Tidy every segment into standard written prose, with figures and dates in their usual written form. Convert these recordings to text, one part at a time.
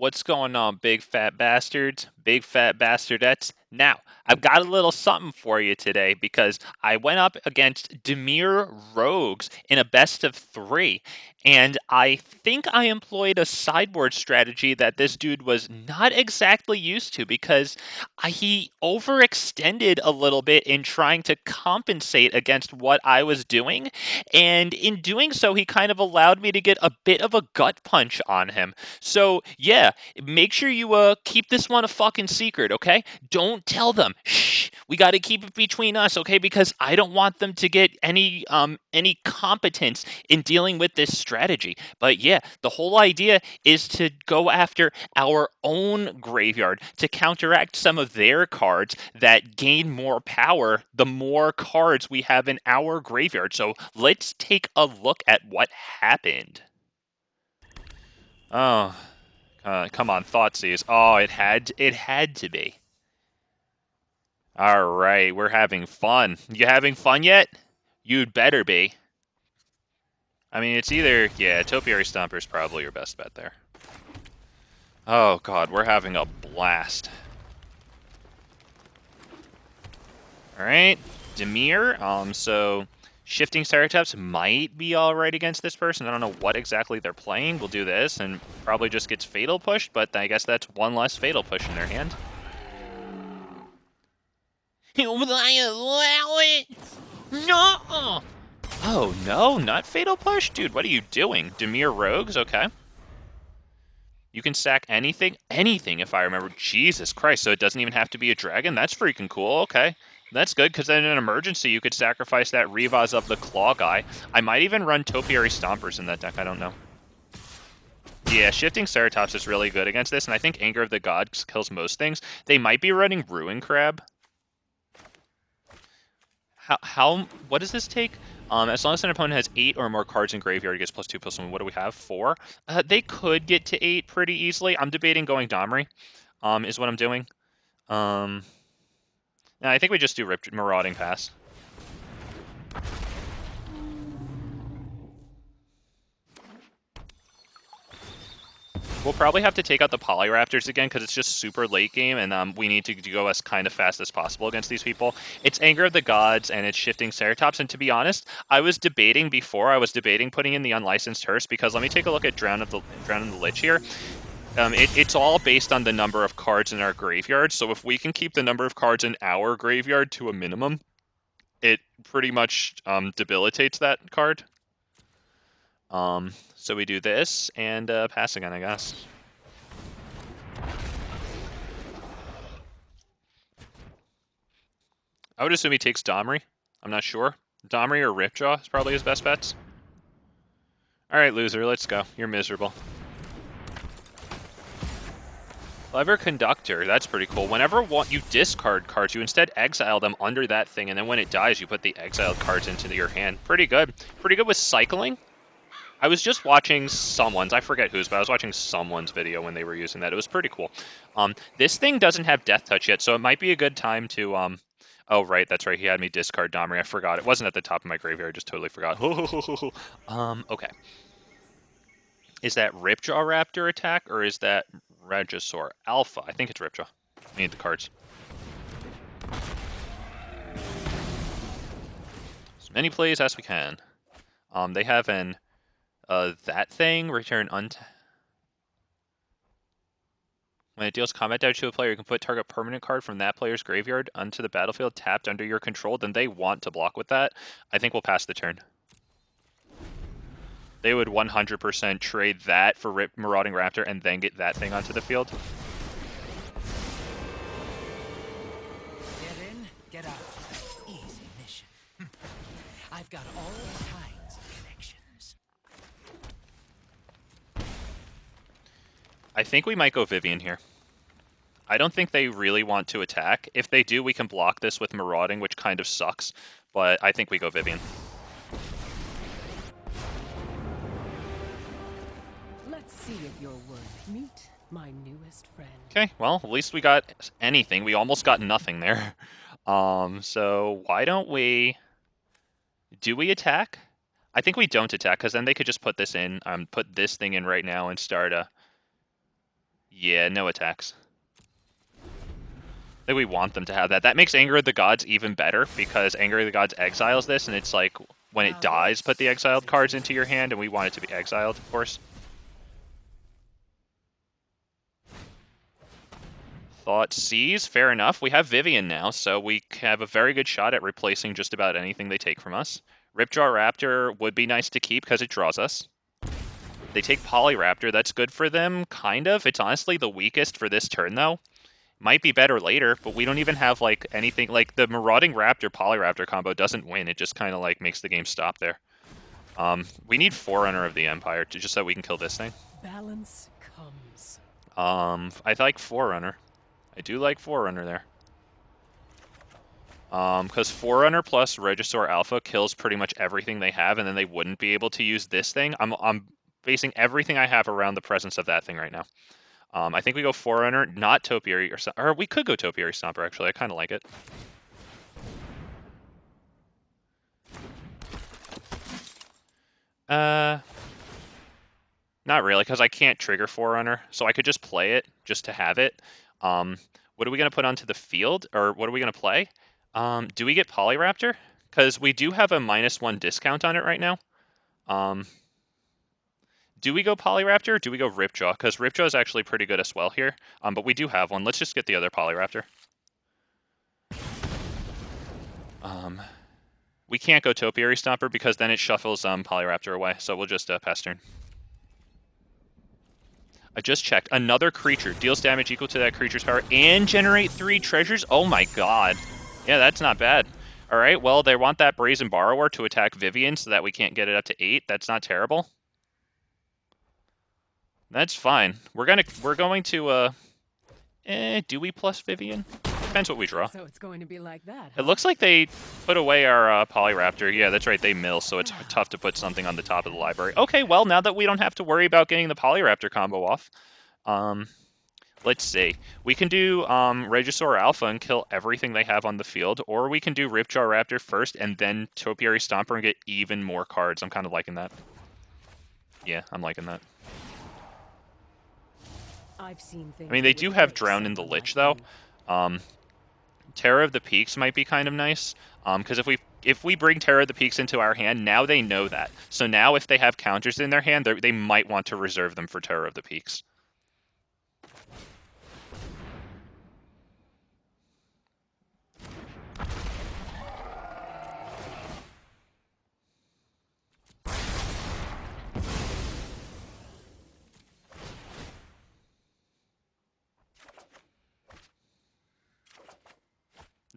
What's going on, big fat bastards, big fat bastardettes? Now, I've got a little something for you today because I went up against Dimir Rogues in a best of 3, and I think I employed a sideboard strategy that this dude was not exactly used to because he overextended a little bit in trying to compensate against what I was doing, and in doing so, he kind of allowed me to get a bit of a gut punch on him. So, yeah, make sure you keep this one a fucking secret, okay? Don't tell them. Shh. We got to keep it between us, okay? Because I don't want them to get any competence in dealing with this strategy. But yeah, the whole idea is to go after our own graveyard to counteract some of their cards that gain more power the more cards we have in our graveyard. So, let's take a look at what happened. Oh, come on, Thoughtseize. Oh, it had to be. All right, we're having fun. You having fun yet? You'd better be. I mean, it's either, yeah, Topiary Stomper is probably your best bet there. Oh god, we're having a blast. All right, Dimir. So Shifting Ceratops might be all right against this person. I don't know what exactly they're playing. We'll do this and probably just gets Fatal pushed, but I guess that's one less Fatal push in their hand. Will I allow it? No! Oh, no, not Fatal Push? Dude, what are you doing? Dimir Rogues? Okay. You can sack anything? Anything, if I remember. Jesus Christ, so it doesn't even have to be a dragon? That's freaking cool, okay. That's good, because then in an emergency, you could sacrifice that Rivas of the Claw guy. I might even run Topiary Stompers in that deck, I don't know. Yeah, Shifting Ceratops is really good against this, and I think Anger of the Gods kills most things. They might be running Ruin Crab. What does this take? As long as an opponent has 8 or more cards in graveyard, it gets +2/+1. What do we have? 4. They could get to 8 pretty easily. I'm debating going Domri, is what I'm doing. No, I think we just do Marauding Pass. We'll probably have to take out the Polyraptors again because it's just super late game, and we need to go as kind of fast as possible against these people. It's Anger of the Gods, and it's Shifting Ceratops, and to be honest, I was debating putting in the Unlicensed Hearse, because let me take a look at Drown in the Lich here. It's all based on the number of cards in our graveyard, so if we can keep the number of cards in our graveyard to a minimum, it pretty much debilitates that card. So we do this, and pass again, I guess. I would assume he takes Domri. I'm not sure. Domri or Ripjaw is probably his best bets. Alright, loser, let's go. You're miserable. Clever Conductor, that's pretty cool. Whenever you discard cards, you instead exile them under that thing, and then when it dies, you put the exiled cards into your hand. Pretty good. Pretty good with cycling. I was just watching someone's, I forget whose, but I was watching someone's video when they were using that. It was pretty cool. This thing doesn't have Death Touch yet, so it might be a good time to, oh, right, that's right, he had me discard Domri. I forgot. It wasn't at the top of my graveyard, I just totally forgot. Okay. Is that Ripjaw Raptor attack, or is that Regisaur Alpha? I think it's Ripjaw. I need the cards. As many plays as we can. They have an that thing, return when it deals combat damage to a player, you can put target permanent card from that player's graveyard onto the battlefield tapped under your control. Then they want to block with that. I think we'll pass the turn. They would 100% trade that for Marauding Raptor and then get that thing onto the field. Get in, get out. Easy mission. I've got all kinds of connections. I think we might go Vivien here. I don't think they really want to attack. If they do, we can block this with Marauding, which kind of sucks. But I think we go Vivien. Let's see if you're worth meet my newest friend. Okay, well, at least we got anything. We almost got nothing there. So why don't we... Do we attack? I think we don't attack, because then they could just put this in, put this thing in right now and start a... Yeah, no attacks. I think we want them to have that. That makes Anger of the Gods even better, because Anger of the Gods exiles this, and it's like, when it dies, put the exiled cards into your hand, and we want it to be exiled, of course. Thought Seize, fair enough. We have Vivien now, so we have a very good shot at replacing just about anything they take from us. Ripjaw Raptor would be nice to keep because it draws us. They take Polyraptor, that's good for them, kind of. It's honestly the weakest for this turn, though. Might be better later, but we don't even have, like, anything... Like, the Marauding Raptor-Polyraptor combo doesn't win. It just kind of, like, makes the game stop there. We need Forerunner of the Empire, just so we can kill this thing. Balance comes. I like Forerunner. I do like Forerunner there. Because Forerunner plus Regisaur Alpha kills pretty much everything they have, and then they wouldn't be able to use this thing. I'm basing everything I have around the presence of that thing right now. I think we go Forerunner, not Topiary, or we could go Topiary Stomper, actually. I kind of like it. Not really, because I can't trigger Forerunner, so I could just play it just to have it. What are we going to put onto the field, or what are we going to play? Do we get Polyraptor? Because we do have a -1 discount on it right now. Do we go Polyraptor, or do we go Ripjaw? Because Ripjaw is actually pretty good as well here, but we do have one. Let's just get the other Polyraptor. We can't go Topiary Stomper because then it shuffles Polyraptor away, so we'll just pass turn. I just checked. Another creature deals damage equal to that creature's power and generate 3 treasures? Oh my god. Yeah, that's not bad. Alright, well, they want that Brazen Borrower to attack Vivien so that we can't get it up to 8. That's not terrible. That's fine. We're going to, do we plus Vivien? Depends what we draw. So it's going to be like that, It looks like they put away our Polyraptor. Yeah, that's right, they mill, so it's tough to put something on the top of the library. Okay, well, now that we don't have to worry about getting the Polyraptor combo off, let's see. We can do Regisaur Alpha and kill everything they have on the field, or we can do Ripjaw Raptor first and then Topiary Stomper and get even more cards. I'm kind of liking that. Yeah, I'm liking that. I've seen things. I mean, they do have Drown in the Lich, though. Terror of the Peaks might be kind of nice, because if we bring Terror of the Peaks into our hand, now they know that. So now if they have counters in their hand, they might want to reserve them for Terror of the Peaks.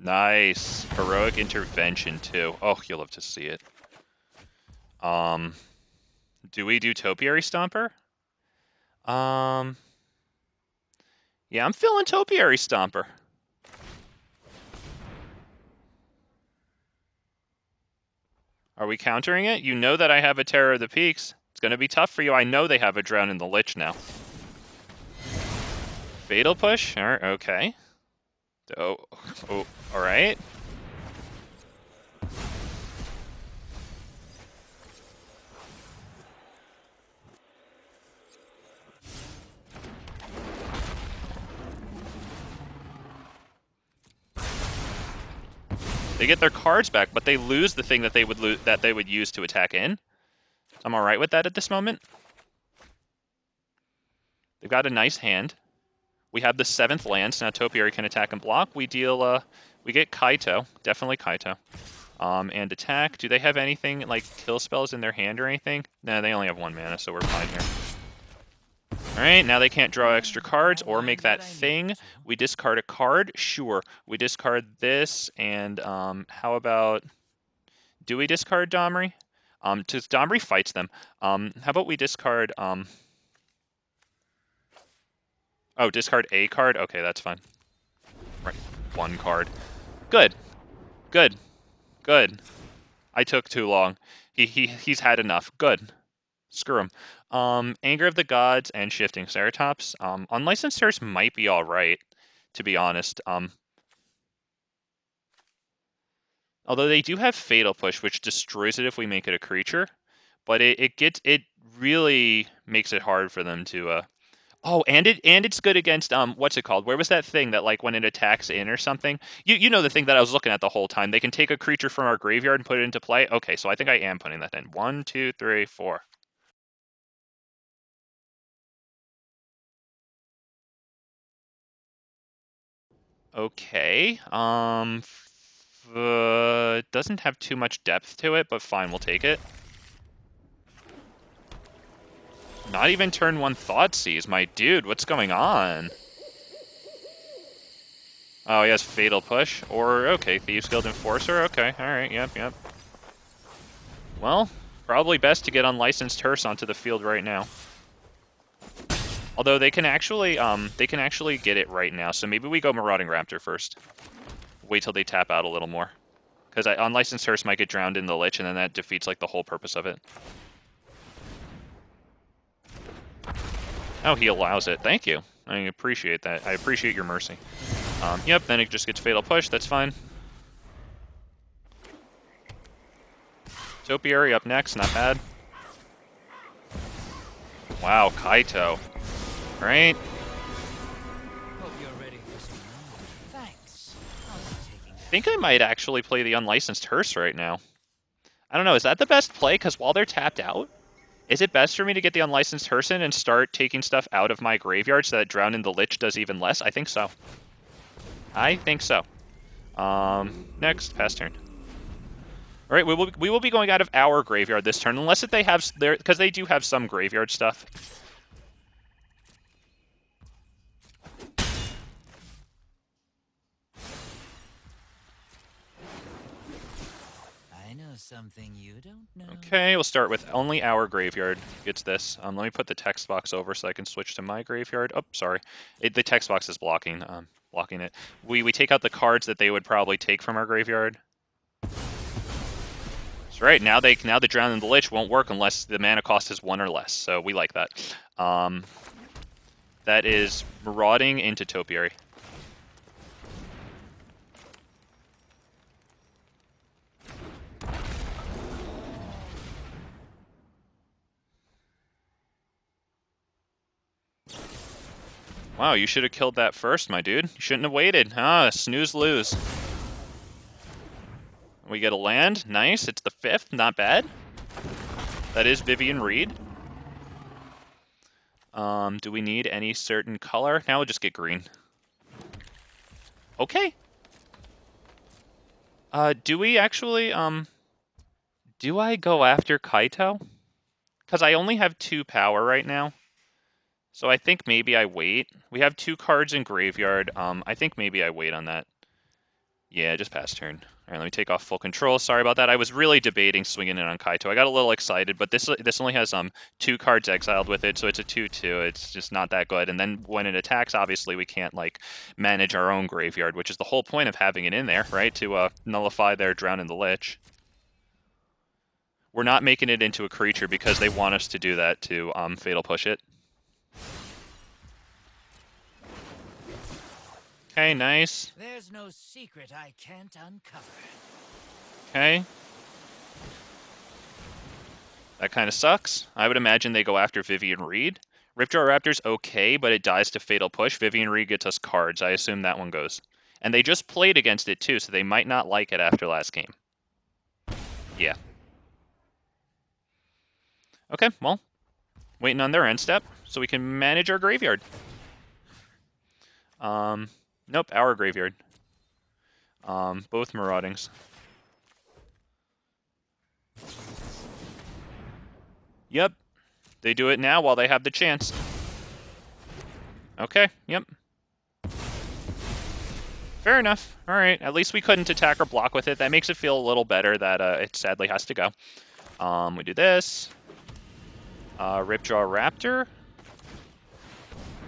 Nice. Heroic Intervention, too. Oh, you'll love to see it. Do we do Topiary Stomper? Yeah, I'm feeling Topiary Stomper. Are we countering it? You know that I have a Terror of the Peaks. It's going to be tough for you. I know they have a Drown in the Lich now. Fatal Push? Okay. Oh, alright. They get their cards back, but they lose the thing that they would use to attack in. I'm alright with that at this moment. They've got a nice hand. We have the 7th land, so now Topiary can attack and block. We deal, we get Kaito. Definitely Kaito. And attack. Do they have anything, like, kill spells in their hand or anything? No, they only have 1 mana, so we're fine here. Alright, now they can't draw extra cards or make that thing. We discard a card? Sure. We discard this, and, how about... Do we discard Domri? Domri fights them. How about we discard, Oh, discard a card? Okay, that's fine. Right, 1 card. Good. Good. Good. I took too long. He's had enough. Good. Screw him. Anger of the Gods and Shifting Ceratops. Unlicensed Terrors might be alright, to be honest. Although they do have Fatal Push, which destroys it if we make it a creature. But it really makes it hard for them to... Oh, and it's good against what's it called? Where was that thing that like when it attacks in or something? You know the thing that I was looking at the whole time. They can take a creature from our graveyard and put it into play. Okay, so I think I am putting that in. 1, 2, 3, 4. Okay. It doesn't have too much depth to it, but fine, we'll take it. Not even turn 1 Thoughtseize, my dude. What's going on? Oh, he has Fatal Push. Or, okay, Thieves Guild Enforcer. Okay, alright, yep. Well, probably best to get Unlicensed Hearse onto the field right now. Although they can actually get it right now, so maybe we go Marauding Raptor first. Wait till they tap out a little more. Because Unlicensed Hearse might get drowned in the Lich, and then that defeats like the whole purpose of it. Oh, he allows it. Thank you. I appreciate that. I appreciate your mercy. Yep, then it just gets Fatal Push. That's fine. Topiary up next. Not bad. Wow, Kaito. Right? Hope you're ready for some more. Thanks. I'll be taking I think I might actually play the Unlicensed Hearse right now. I don't know. Is that the best play? Because while they're tapped out, is it best for me to get the Unlicensed Hearse in and start taking stuff out of my graveyard so that Drown in the Lich does even less? I think so. I think so. Next, pass turn. All right, we will be going out of our graveyard this turn, unless if they have their, because they do have some graveyard stuff. I know something you don't know. Okay, we'll start with only our graveyard gets this. Let me put the text box over so I can switch to my graveyard. Oh, sorry, the text box is blocking it. We take out the cards that they would probably take from our graveyard. That's right. Now the Drown in the Lich won't work unless the mana cost is 1 or less. So we like that. That is Marauding into Topiary. Wow, you should have killed that first, my dude. You shouldn't have waited. Snooze lose. We get a land. Nice. It's the 5th. Not bad. That is Vivien Reid. Do we need any certain color? Now we'll just get green. Okay. Do we actually, do I go after Kaito? Because I only have 2 power right now. So I think maybe I wait. We have 2 cards in graveyard. I think maybe I wait on that. Yeah, just pass turn. All right, let me take off full control. Sorry about that. I was really debating swinging in on Kaito. I got a little excited, but this only has 2 cards exiled with it, so it's a 2/2. It's just not that good. And then when it attacks, obviously we can't like manage our own graveyard, which is the whole point of having it in there, right? To nullify their Drown in the Lich. We're not making it into a creature because they want us to do that to Fatal Push it. Okay, nice. There's no secret I can't uncover. Okay. That kind of sucks. I would imagine they go after Vivien Reid. Ripjaw Raptor's okay, but it dies to Fatal Push. Vivien Reid gets us cards. I assume that one goes. And they just played against it too, so they might not like it after last game. Yeah. Okay, well, waiting on their end step so we can manage our graveyard. Nope, our graveyard. Both Maraudings. Yep, they do it now while they have the chance. Okay, yep. Fair enough. All right, at least we couldn't attack or block with it. That makes it feel a little better that it sadly has to go. We do this. Ripjaw Raptor.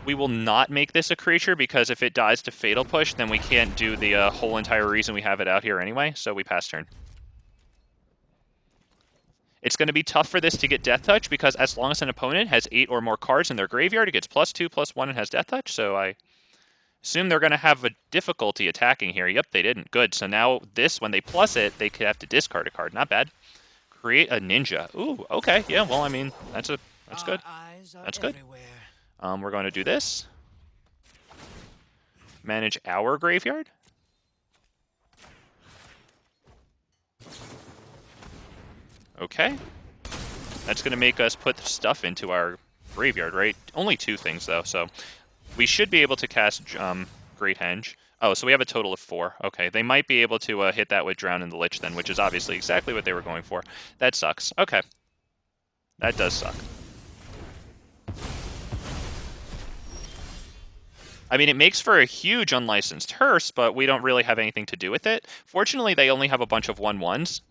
We will not make this a creature because if it dies to Fatal Push, then we can't do the whole entire reason we have it out here anyway, so we pass turn. It's going to be tough for this to get Death Touch because as long as an opponent has 8 or more cards in their graveyard, it gets +2, +1, and has Death Touch, so I assume they're going to have a difficulty attacking here. Yep, they didn't. Good. So now this, when they plus it, they could have to discard a card. Not bad. Create a ninja. Ooh, okay. Yeah, well, I mean, that's good. That's good. We're going to do this. Manage our graveyard. Okay. That's going to make us put stuff into our graveyard, right? Only 2 things, though, so we should be able to cast Great Henge. Oh, so we have a total of 4. Okay, they might be able to hit that with Drown in the Lich then, which is obviously exactly what they were going for. That sucks. Okay. That does suck. I mean, it makes for a huge unlicensed hearse, but we don't really have anything to do with it. Fortunately, they only have a bunch of 1/1s.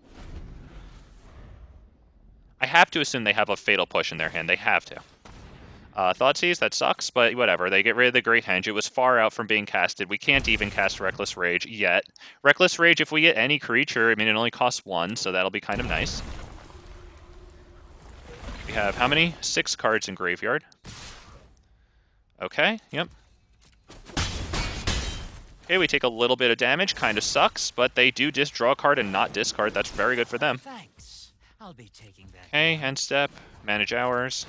I have to assume they have a Fatal Push in their hand. They have to. Thoughtseize, that sucks, but whatever. They get rid of the Great Henge. It was far out from being casted. We can't even cast Reckless Rage yet. Reckless Rage, if we get any creature, I mean, it only costs 1, so that'll be kind of nice. We have how many? 6 cards in graveyard. Okay, yep. Okay, we take a little bit of damage. Kind of sucks, but they do just draw a card and not discard. That's very good for them. Thanks. I'll be taking that. Okay, end step. Manage hours.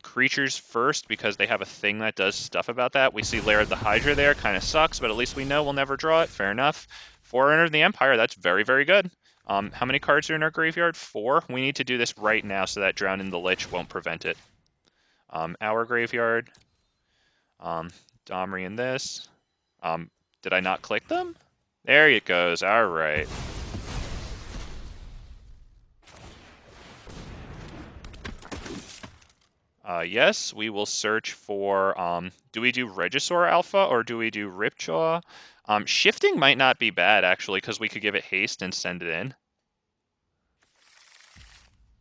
Creatures first, because they have a thing that does stuff about that. We see Lair the Hydra there. Kind of sucks, but at least we know we'll never draw it. Fair enough. Forerunner of the Empire. That's very, very good. How many cards are in our graveyard? 4. We need to do this right now so that Drown in the Lich won't prevent it. Our graveyard. Domri in this. Did I not click them? There it goes. All right. Yes, we will search for, do we do Regisaur Alpha or do we do Ripjaw? Shifting might not be bad, actually, because we could give it haste and send it in.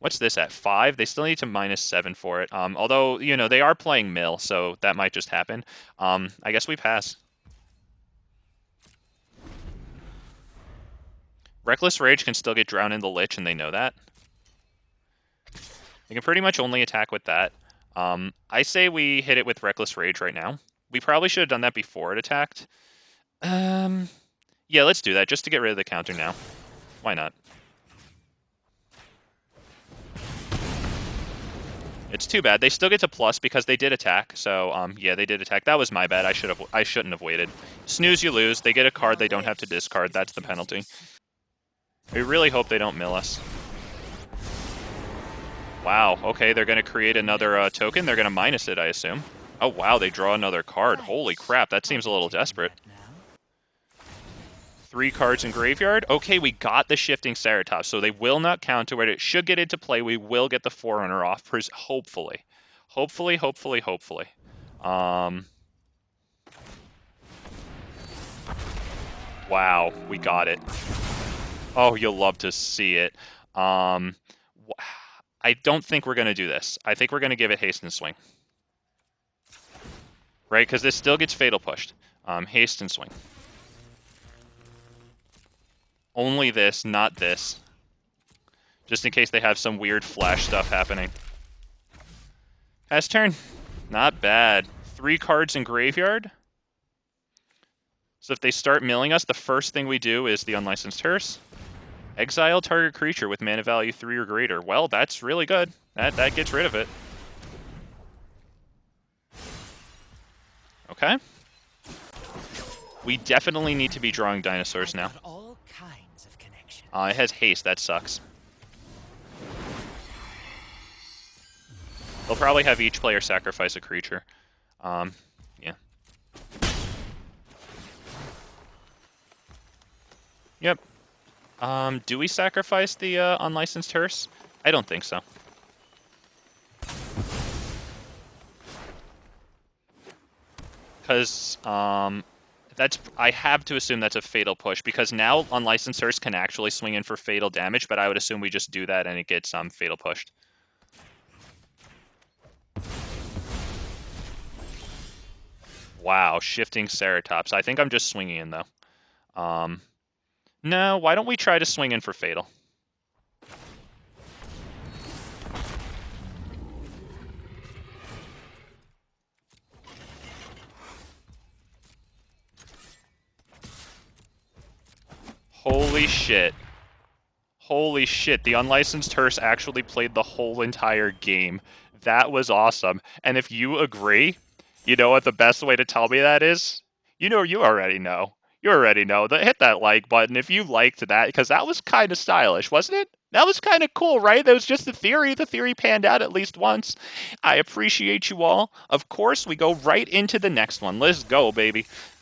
What's this at? 5? They still need to -7 for it. Although, you know, they are playing mill, so that might just happen. I guess we pass. Reckless Rage can still get Drowned in the Lich, and they know that. They can pretty much only attack with that. I say we hit it with Reckless Rage right now. We probably should have done that before it attacked. Yeah, let's do that, just to get rid of the counter now. Why not? It's too bad. They still get to plus because they did attack. So, yeah, they did attack. That was my bad. I shouldn't have waited. Snooze, you lose. They get a card they don't have to discard. That's the penalty. We really hope they don't mill us. Wow. Okay, they're going to create another token. They're going to minus it, I assume. Oh, wow, they draw another card. Holy crap, that seems a little desperate. 3 cards in graveyard. Okay, we got the Shifting Ceratops, so they will not counter it. It should get into play. We will get the Forerunner off, hopefully. Hopefully. Wow, we got it. Oh, you'll love to see it. I don't think we're going to do this. I think we're going to give it haste and swing. Right, because this still gets fatal pushed. Haste and swing. Only this, not this. Just in case they have some weird flash stuff happening. Pass turn. Not bad. 3 cards in graveyard. So if they start milling us, the first thing we do is the Unlicensed Hearse. Exile target creature with mana value 3 or greater. Well, that's really good. That gets rid of it. Okay. We definitely need to be drawing dinosaurs now. All kinds of connections. It has haste. That sucks. They'll probably have each player sacrifice a creature. Yeah. Yep. Do we sacrifice the Unlicensed Hearse? I don't think so. Because I have to assume that's a fatal push, because now Unlicensed Hearse can actually swing in for fatal damage, but I would assume we just do that and it gets fatal pushed. Wow, Shifting Ceratops. I think I'm just swinging in, though. No, why don't we try to swing in for fatal? Holy shit. Holy shit, the Unlicensed Hearse actually played the whole entire game. That was awesome. And if you agree, you know what the best way to tell me that is? You already know. You already know. Hit that like button if you liked that, because that was kind of stylish, wasn't it? That was kind of cool, right? That was just the theory. The theory panned out at least once. I appreciate you all. Of course, we go right into the next one. Let's go, baby.